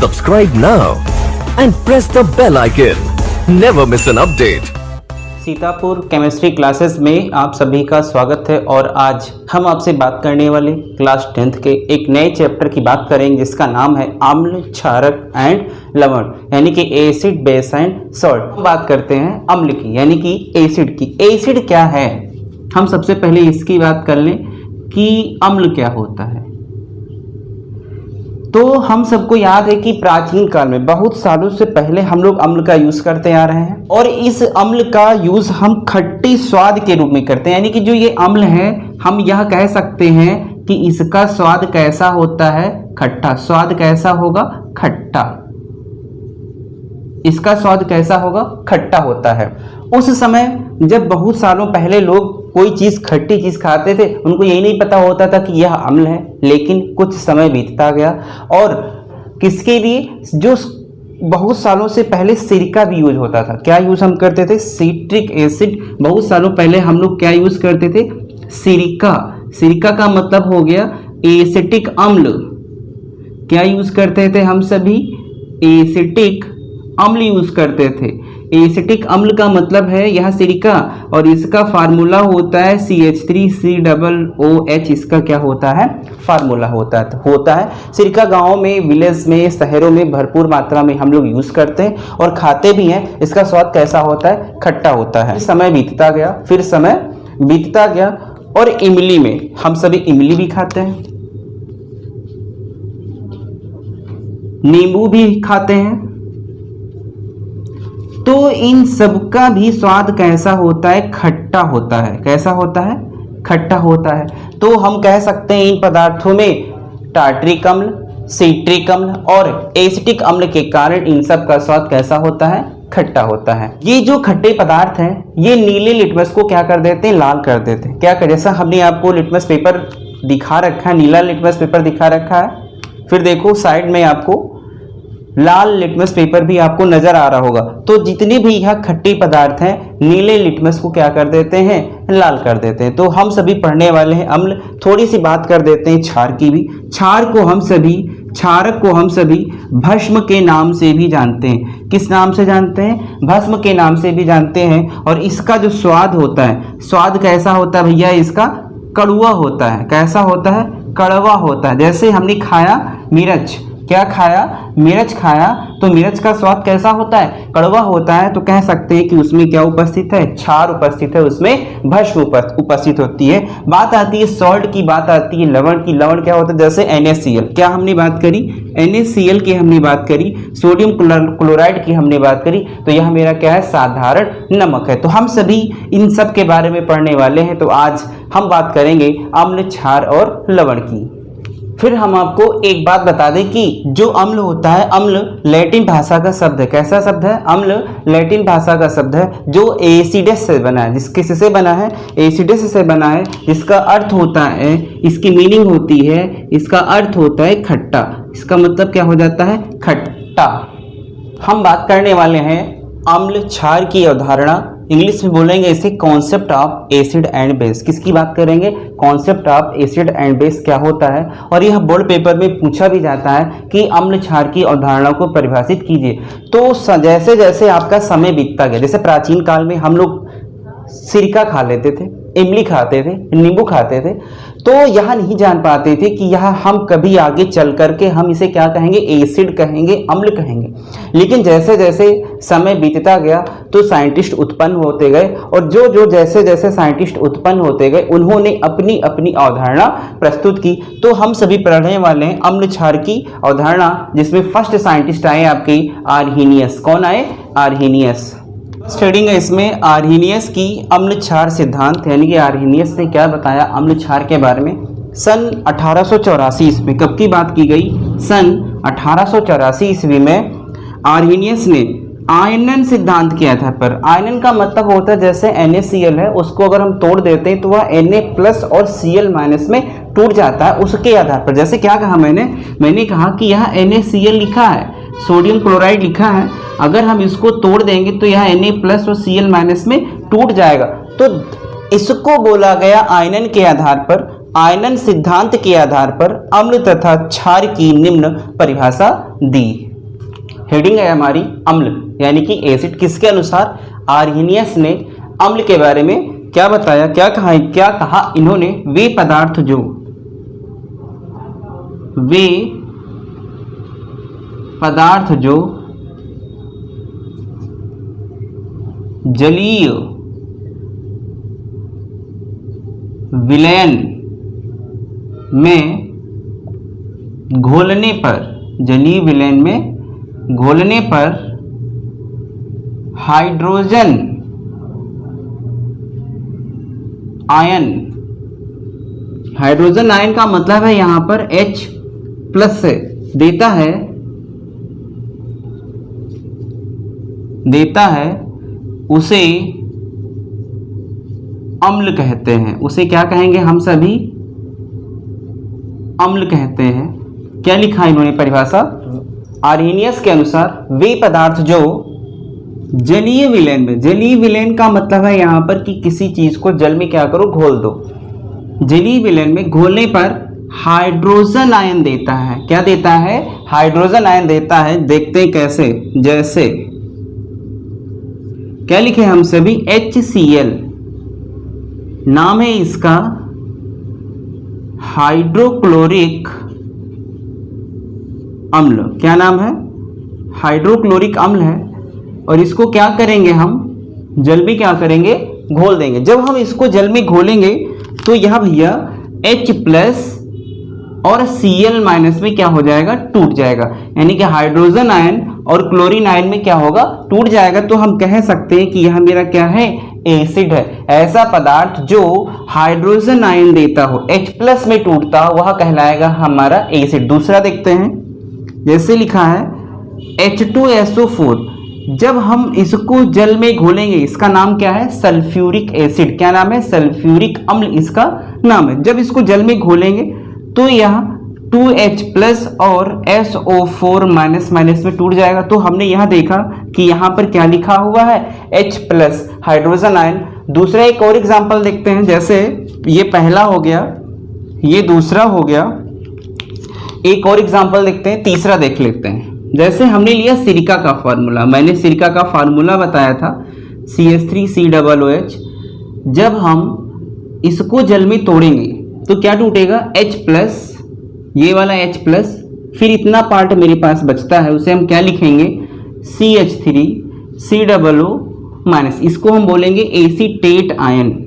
Subscribe now and press the bell icon. Never miss an update. Sitapur chemistry classes में आप सभी का स्वागत है और आज हम आपसे बात करने वाले क्लास 10th के एक नए चैप्टर की बात करेंगे जिसका नाम है अम्ल, क्षारक एंड लवण यानी कि एसिड, बेस एंड सॉल्ट। बात करते हैं अम्ल की यानी कि एसिड की। एसिड क्या है, हम सबसे पहले इसकी बात कर लें कि अम्ल क्या होता है। तो हम सबको याद है कि प्राचीन काल में बहुत सालों से पहले हम लोग अम्ल का यूज करते आ रहे हैं और इस अम्ल का यूज हम खट्टी स्वाद के रूप में करते हैं। यानी कि जो ये अम्ल है हम यह कह सकते हैं कि इसका स्वाद कैसा होता है, खट्टा। स्वाद कैसा होगा, खट्टा। इसका स्वाद कैसा होगा, खट्टा होता है। उस समय जब बहुत सालों पहले लोग कोई चीज खट्टी चीज खाते थे, उनको यही नहीं पता होता था कि यह अम्ल है। लेकिन कुछ समय बीतता गया और किसके लिए, जो बहुत सालों से पहले सिरका भी यूज होता था। क्या यूज हम करते थे, सिट्रिक एसिड। बहुत सालों पहले हम लोग क्या यूज करते थे, सिरका। सिरका का मतलब हो गया एसिटिक अम्ल। क्या यूज करते थे हम सभी, एसिटिक अम्ल यूज करते थे। एसिटिक अम्ल का मतलब है यह सिरका और इसका फार्मूला होता है CH3COOH। इसका क्या होता है, फार्मूला होता है। सिरका गांवों में, विलेज में, शहरों में भरपूर मात्रा में हम लोग यूज करते हैं और खाते भी हैं। इसका स्वाद कैसा होता है, खट्टा होता है। समय बीतता गया और इमली में हम सभी इमली भी खाते हैं, नींबू भी खाते हैं। तो इन सब का भी स्वाद कैसा होता है, खट्टा होता है। कैसा होता है, खट्टा होता है। तो हम कह सकते हैं इन पदार्थों में टार्ट्रिक अम्ल, सिट्रिक अम्ल और एसिटिक अम्ल के कारण इन सब का स्वाद कैसा होता है, खट्टा होता है। ये जो खट्टे पदार्थ हैं ये नीले लिटमस को क्या कर देते हैं, लाल कर देते हैं। क्या कर, जैसा हमने आपको लिटमस पेपर दिखा रखा है, नीला लिटमस पेपर दिखा रखा है, फिर देखो साइड में आपको लाल लिटमस पेपर भी आपको नजर आ रहा होगा। तो जितने भी यह खट्टे पदार्थ हैं नीले लिटमस को क्या कर देते हैं, लाल कर देते हैं। तो हम सभी पढ़ने वाले हैं अम्ल। थोड़ी सी बात कर देते हैं क्षार की भी। क्षारक को हम सभी भस्म के नाम से भी जानते हैं। किस नाम से जानते हैं, भस्म के नाम से भी जानते हैं। और इसका जो स्वाद होता है, स्वाद कैसा होता है भैया, इसका कड़वा होता है। कैसा होता है, कड़वा होता है। जैसे हमने खाया मिर्च, क्या खाया, मिर्च खाया, तो मिर्च का स्वाद कैसा होता है, कड़वा होता है। तो कह सकते हैं कि उसमें क्या उपस्थित है, क्षार उपस्थित है, उसमें भस्म उपस्थित होती है। बात आती है सॉल्ट की, बात आती है लवण की। लवण क्या होता है, जैसे NaCl। क्या हमने बात करी, NaCl की हमने बात करी, सोडियम क्लोराइड की हमने बात करी। तो यह मेरा क्या है, साधारण नमक है। तो हम सभी इन सब के बारे में पढ़ने वाले हैं। तो आज हम बात करेंगे अम्ल, क्षार और लवण की। फिर हम आपको एक बात बता दें कि जो अम्ल होता है, अम्ल लैटिन भाषा का शब्द है। कैसा शब्द है, अम्ल लैटिन भाषा का शब्द है जो एसिडस से बना है। किससे बना है, एसिडस से बना है। जिसका अर्थ होता है, इसकी मीनिंग होती है, इसका अर्थ होता है खट्टा। इसका मतलब क्या हो जाता है, खट्टा। हम बात करने वाले हैं अम्ल क्षार की अवधारणा। इंग्लिश में बोलेंगे इसे concept of acid and base. किसकी बात करेंगे, concept of acid and base क्या होता है। और यह बोर्ड पेपर में पूछा भी जाता है कि अम्ल क्षार की अवधारणा को परिभाषित कीजिए। तो जैसे जैसे आपका समय बीतता गया, जैसे प्राचीन काल में हम लोग सिरका खा लेते थे, इमली खाते थे, नींबू खाते थे, तो यह नहीं जान पाते थे कि यह हम कभी आगे चल करके हम इसे क्या कहेंगे, एसिड कहेंगे, अम्ल कहेंगे। लेकिन जैसे जैसे समय बीतता गया तो साइंटिस्ट उत्पन्न होते गए और जो जैसे जैसे साइंटिस्ट उत्पन्न होते गए उन्होंने अपनी अपनी अवधारणा प्रस्तुत की। तो हम सभी पढ़ने वाले हैं अम्ल क्षार की अवधारणा, जिसमें फर्स्ट साइंटिस्ट आए आपके आर्हीनियस। कौन आए, आर्हीनियस। स्टडिंग है इसमें आर्हीनियस की अम्ल क्षार सिद्धांत, यानी कि आर्हीनियस ने क्या बताया अम्ल क्षार के बारे में। सन 1884 ईस्वी, कब की बात की गई, सन 1884 ईस्वी में आर्हीनियस ने आयनन सिद्धांत के आधार पर। आयनन का मतलब होता है जैसे NaCl है, उसको अगर हम तोड़ देते हैं तो वह Na+ और Cl- में टूट जाता है। उसके आधार पर जैसे क्या कहा मैंने कहा कि यह NaCl लिखा है, सोडियम क्लोराइड लिखा है, अगर हम इसको तोड़ देंगे तो यह Na+ और Cl- में टूट जाएगा। तो इसको बोला गया आयनन के आधार पर, आयनन सिद्धांत के आधार पर अम्ल तथा क्षार की निम्न परिभाषा दी। हेडिंग है हमारी अम्ल यानी कि एसिड। किसके अनुसार? आर्हेनियस ने अम्ल के बारे में क्या बताया, क्या कहा इन्होंने? वे पदार्थ जो जलीय विलयन में घोलने पर हाइड्रोजन आयन का मतलब है यहां पर H प्लस से देता है उसे अम्ल कहते हैं। उसे क्या कहेंगे हम सभी? अम्ल कहते हैं। क्या लिखा इन्होंने परिभाषा? आर्हेनियस के अनुसार वे पदार्थ जो जलीय विलयन का मतलब है यहाँ पर कि किसी चीज को जल में क्या करो, घोल दो। जलीय विलयन में घोलने पर हाइड्रोजन आयन देता है। क्या देता है? हाइड्रोजन आयन देता है। देखते हैं कैसे। जैसे क्या लिखे हम सभी? HCl नाम है इसका हाइड्रोक्लोरिक अम्ल। क्या नाम है? हाइड्रोक्लोरिक अम्ल है। और इसको क्या करेंगे हम? जल में क्या करेंगे? घोल देंगे। जब हम इसको जल में घोलेंगे तो यह भैया H प्लस और Cl माइनस में क्या हो जाएगा? टूट जाएगा। यानी कि हाइड्रोजन आयन और क्लोरीन आयन में क्या होगा? टूट जाएगा। तो हम कह सकते हैं कि यह मेरा क्या है? एसिड है। ऐसा पदार्थ जो हाइड्रोजन आयन देता हो, H प्लस में टूटता हो, वह कहलाएगा हमारा एसिड। दूसरा देखते हैं। जैसे लिखा है H2SO4। जब हम इसको जल में घोलेंगे, इसका नाम क्या है? Sulphuric acid. क्या नाम है? सल्फ्यूरिक अम्ल इसका नाम है। जब इसको जल में घोलेंगे तो यह 2H प्लस और SO4 माइनस माइनस में टूट जाएगा। तो हमने यहां देखा कि यहां पर क्या लिखा हुआ है? H plus hydrogen ion. दूसरा एक और एग्जांपल देखते हैं। जैसे ये पहला हो गया, ये दूसरा हो गया। एक और एग्जांपल देखते हैं, तीसरा देख लेते हैं। जैसे हमने लिया सिरका का फार्मूला। मैंने सिरका का फार्मूला बताया था CH3COOH। जब हम इसको जल में तोड़ेंगे तो क्या टूटेगा? H प्लस, ये वाला H प्लस, फिर इतना पार्ट मेरे पास बचता है, उसे हम क्या लिखेंगे? CH3COO minus. इसको हम बोलेंगे एसीटेट आयन।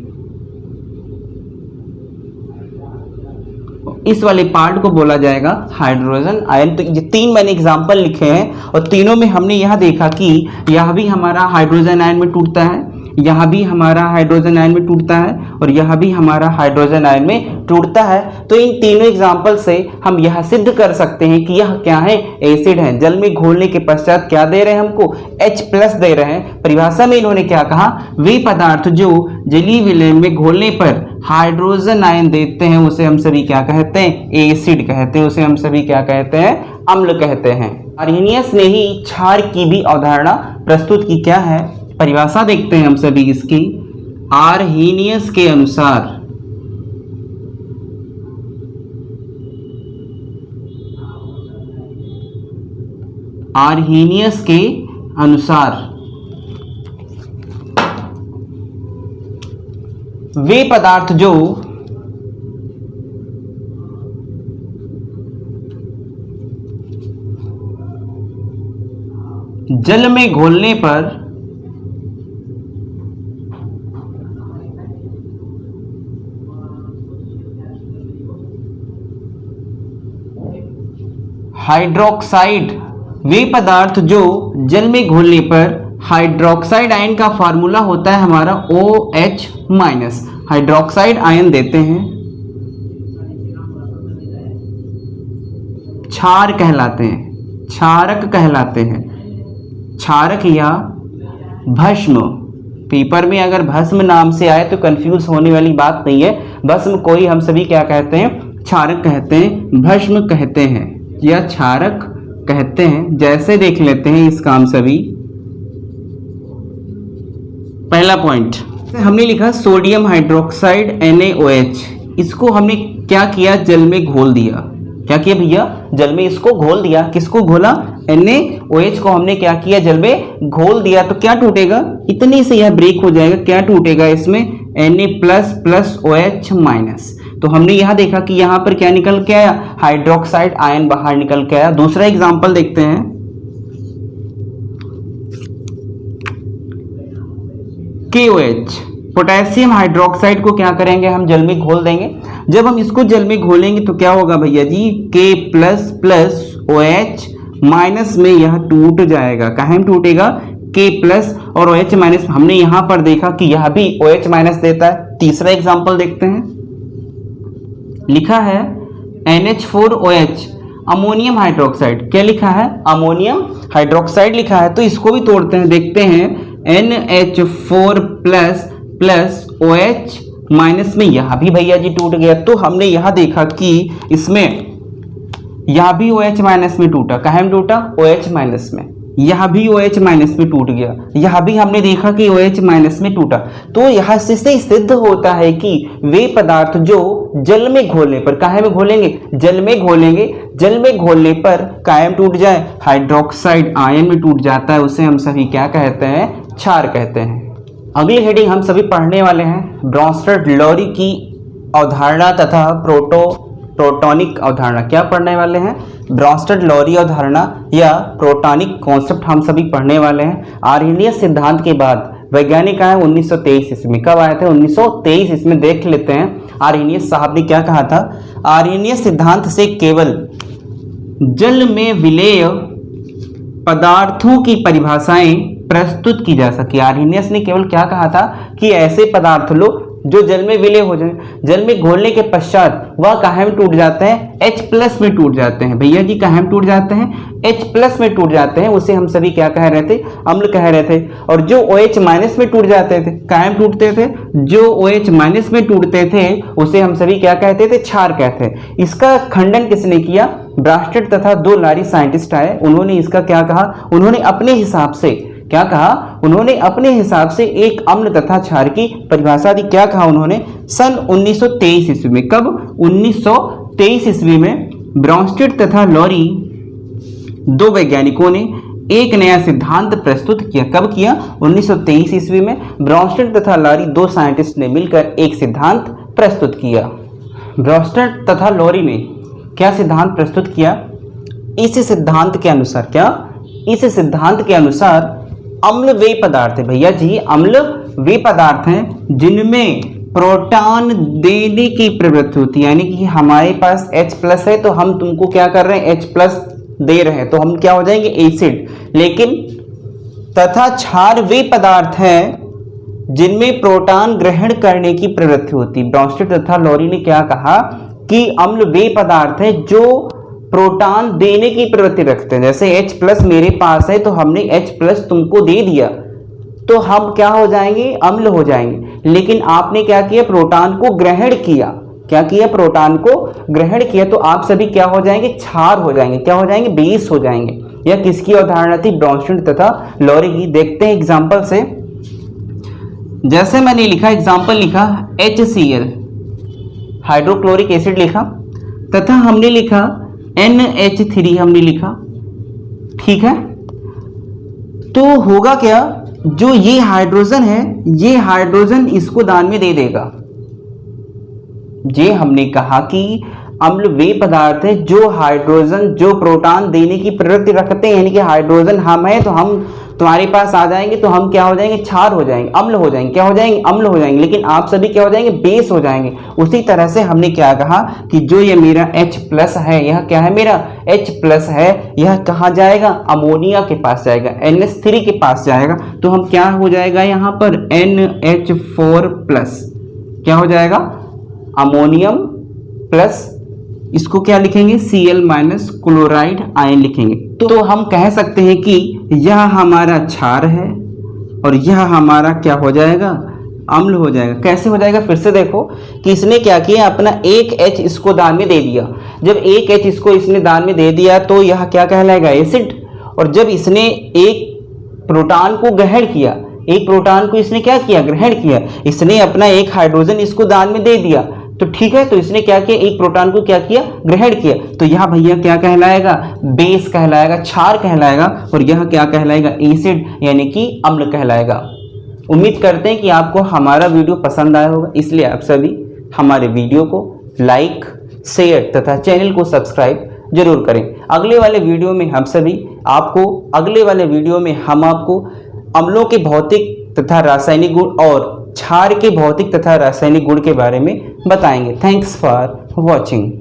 इस वाले पार्ट को बोला जाएगा हाइड्रोजन आयन। तो ये तीन मैंने एग्जांपल लिखे हैं और तीनों में हमने यह देखा कि यह भी हमारा हाइड्रोजन आयन में टूटता है, यह भी हमारा हाइड्रोजन आयन में टूटता है और यह भी हमारा हाइड्रोजन आयन में टूटता है। तो इन तीनों एग्जांपल से हम यह सिद्ध कर सकते हैं कि यह क्या है? एसिड है। जल में घोलने के पश्चात क्या दे रहे हैं हमको? H प्लस दे रहे हैं। परिभाषा में इन्होंने क्या कहा? वे पदार्थ जो जलीय विलयन में घोलने पर हाइड्रोजन आयन देते हैं उसे हम सभी क्या कहते हैं? एसिड कहते हैं। उसे हम सभी क्या कहते हैं? अम्ल कहते हैं। आर्हेनियस ने ही क्षार की भी अवधारणा प्रस्तुत की। क्या है? परिभाषा देखते हैं हम सभी इसकी। आर्हेनियस के अनुसार वे पदार्थ जो जल में घोलने पर हाइड्रोक्साइड, वे पदार्थ जो जल में घोलने पर हाइड्रोक्साइड आयन का फार्मूला होता है हमारा OH माइनस। हाइड्रोक्साइड आयन देते हैं, क्षार कहलाते हैं, क्षारक कहलाते हैं। क्षारक या भस्म, पेपर में अगर भस्म नाम से आए तो कंफ्यूज होने वाली बात नहीं है। भस्म कोई हम सभी क्या कहते हैं? क्षारक कहते हैं, भस्म कहते हैं या क्षारक कहते हैं। जैसे देख लेते हैं इसका हम सभी। पहला पॉइंट हमने लिखा सोडियम हाइड्रोक्साइड NaOH। इसको हमने क्या किया? जल में घोल दिया। क्या किया भैया? जल में इसको घोल दिया। किसको घोला? NaOH को हमने क्या किया, जल में घोल दिया, तो क्या टूटेगा, इतनी से यह ब्रेक हो जाएगा। क्या टूटेगा इसमें, Na प्लस OH माइनस। तो हमने यहां देखा कि यहां पर क्या निकल के आया, हाइड्रोक्साइड आयन बाहर निकल के आया। दूसरा एग्जांपल देखते हैं, KOH पोटेशियम हाइड्रोक्साइड को क्या करेंगे, हम जल में घोल देंगे। जब हम इसको जल में घोलेंगे तो क्या होगा भैया जी, K++ OH माइनस में यह टूट जाएगा। कहाँ में टूटेगा, K+ और OH माइनस। हमने यहां पर देखा कि यह भी OH माइनस देता है। तीसरा एग्जांपल देखते हैं, लिखा है NH4OH अमोनियम हाइड्रोक्साइड। क्या लिखा है, अमोनियम हाइड्रोक्साइड लिखा है। तो इसको भी तोड़ते हैं, देखते हैं NH4++ OH माइनस में यह भी भैया जी टूट गया। तो हमने यहां देखा कि इसमें यह भी OH माइनस में टूटा। कहाँ में टूटा, OH माइनस में। यह भी OH माइनस में टूट गया। यह भी हमने देखा कि OH माइनस में टूटा। तो यह से सिद्ध होता है कि वे पदार्थ जो जल में घोलने पर, कहाँ में घोलेंगे, जल में घोलेंगे, जल में घोलने पर कायम टूट जाए, हाइड्रोक्साइड आयन में टूट जाता है, उसे हम सभी क्या कहते हैं, क्षार कहते हैं। अगली हेडिंग हम सभी पढ़ने वाले हैं ब्रोंस्टेड-लॉरी की अवधारणा तथा प्रोटॉनिक अवधारणा। क्या पढ़ने वाले हैं, ब्रोंस्टेड-लॉरी अवधारणा या प्रोटॉनिक कॉन्सेप्ट हम सभी पढ़ने वाले हैं। आर्यनीय सिद्धांत के बाद वैज्ञानिक आए 1923 ईस्वी। कब आए थे, 1923 ईस्वी। देख लेते हैं आर्यनीय साहब ने क्या कहा था। आर्यनीय सिद्धांत से केवल जल में विलेय पदार्थों की परिभाषाएं प्रस्तुत की जा सके। आर्यनियस ने केवल क्या कहा था कि ऐसे पदार्थ लो जो जल में विलय हो जाए, जल में घोलने के पश्चात वह कहाँ में टूट जाते हैं, H+ में टूट जाते हैं। भैया जी कहाँ में टूट जाते हैं, H+ में टूट जाते हैं। उसे हम सभी क्या कह रहे थे, अम्ल कह रहे थे। और जो OH- में टूट जाते थे, कहाँ में टूटते थे, जो OH- में टूटते थे उसे हम सभी क्या कहते थे, क्षार कहते हैं। इसका खंडन किसने किया, ब्रास्टेड तथा 2 लारी साइंटिस्ट आए। उन्होंने इसका क्या कहा, उन्होंने अपने हिसाब से क्या कहा, उन्होंने अपने हिसाब से एक अम्ल तथा क्षार की परिभाषा दी। क्या कहा उन्होंने, सन 1923 ईस्वी में। कब, 1923 ईस्वी में ब्रोंस्टेड तथा लॉरी 2 वैज्ञानिकों ने एक नया सिद्धांत प्रस्तुत किया। कब किया, 1923 ईस्वी में ब्रोंस्टेड तथा लॉरी 2 साइंटिस्ट ने मिलकर एक सिद्धांत प्रस्तुत किया। ब्रोंस्टेड तथा लॉरी ने क्या सिद्धांत प्रस्तुत किया, इस सिद्धांत के अनुसार, क्या, इस सिद्धांत के अनुसार अम्ल वे पदार्थ है। भैया जी अम्ल वे पदार्थ हैं जिनमें प्रोटॉन देने की प्रवृत्ति होती है। यानी कि हमारे पास H+ है तो हम तुमको क्या कर रहे हैं, H+ दे रहे हैं, तो हम क्या हो जाएंगे, एसिड। लेकिन तथा क्षार वे पदार्थ हैं जिनमें प्रोटॉन ग्रहण करने की प्रवृत्ति होती है। ब्रोंस्टेड तथा लॉरी ने क्या कहा कि अम्ल वे पदार्थ है जो प्रोटॉन देने की प्रवृत्ति रखते हैं। जैसे H+ मेरे पास है तो हमने H+ तुमको दे दिया तो हम क्या हो जाएंगे, अम्ल हो जाएंगे। लेकिन आपने क्या किया, प्रोटॉन को ग्रहण किया। क्या किया, प्रोटॉन को ग्रहण किया, तो आप सभी क्या हो जाएंगे, क्षार हो जाएंगे। क्या हो जाएंगे, बेस हो जाएंगे। यह किसकी अवधारणा थी, ब्रोंस्टेड तथा लॉरी की। देखते हैं एग्जाम्पल से। जैसे मैंने लिखा, एग्जाम्पल लिखा HCl हाइड्रोक्लोरिक एसिड लिखा, तथा हमने लिखा NH3 हमने लिखा, ठीक है। तो होगा क्या, जो ये हाइड्रोजन है, ये हाइड्रोजन इसको दान में दे देगा। ये हमने कहा कि अम्ल वे पदार्थ है जो हाइड्रोजन, जो प्रोटॉन देने की प्रवृत्ति रखते हैं। यानी कि हाइड्रोजन हम है तो हम तुम्हारे पास आ जाएंगे तो हम क्या हो जाएंगे, क्षार हो जाएंगे, अम्ल हो जाएंगे। क्या हो जाएंगे, अम्ल हो जाएंगे। लेकिन आप सभी क्या हो जाएंगे, बेस हो जाएंगे। उसी तरह से हमने क्या कहा कि जो ये मेरा H+ है, यह क्या है, मेरा H+ है, यह कहाँ जाएगा, अमोनिया के पास जाएगा, NH3 के पास जाएगा। तो हम क्या हो जाएगा, यहाँ पर NH4+, क्या हो जाएगा, अमोनियम प्लस, इसको क्या लिखेंगे, Cl- क्लोराइड आयन लिखेंगे। तो हम कह सकते हैं कि यह हमारा क्षार है और यह हमारा क्या हो जाएगा, अम्ल हो जाएगा। कैसे हो जाएगा, फिर से देखो कि इसने क्या किया, अपना एक H इसको दान में दे दिया। जब एक H इसको इसने दान में दे दिया तो यह क्या कहलाएगा, एसिड। और जब इसने एक प्रोटॉन को ग्रहण किया, एक प्रोटॉन को इसने क्या किया, ग्रहण किया, इसने अपना एक हाइड्रोजन इसको दान में दे दिया, तो ठीक है, तो इसने क्या किया, एक प्रोटॉन को क्या किया, ग्रहण किया, तो यह भैया क्या कहलाएगा, बेस कहलाएगा, क्षार कहलाएगा, और यह क्या कहलाएगा, एसिड यानी कि अम्ल कहलाएगा। उम्मीद करते हैं कि आपको हमारा वीडियो पसंद आया होगा, इसलिए आप सभी हमारे वीडियो को लाइक, शेयर तथा चैनल को सब्सक्राइब जरूर करें। अगले वाले वीडियो में हम आपको अम्लों के भौतिक तथा रासायनिक गुण और क्षार के भौतिक तथा रासायनिक गुण के बारे में बताएंगे। Thanks for watching.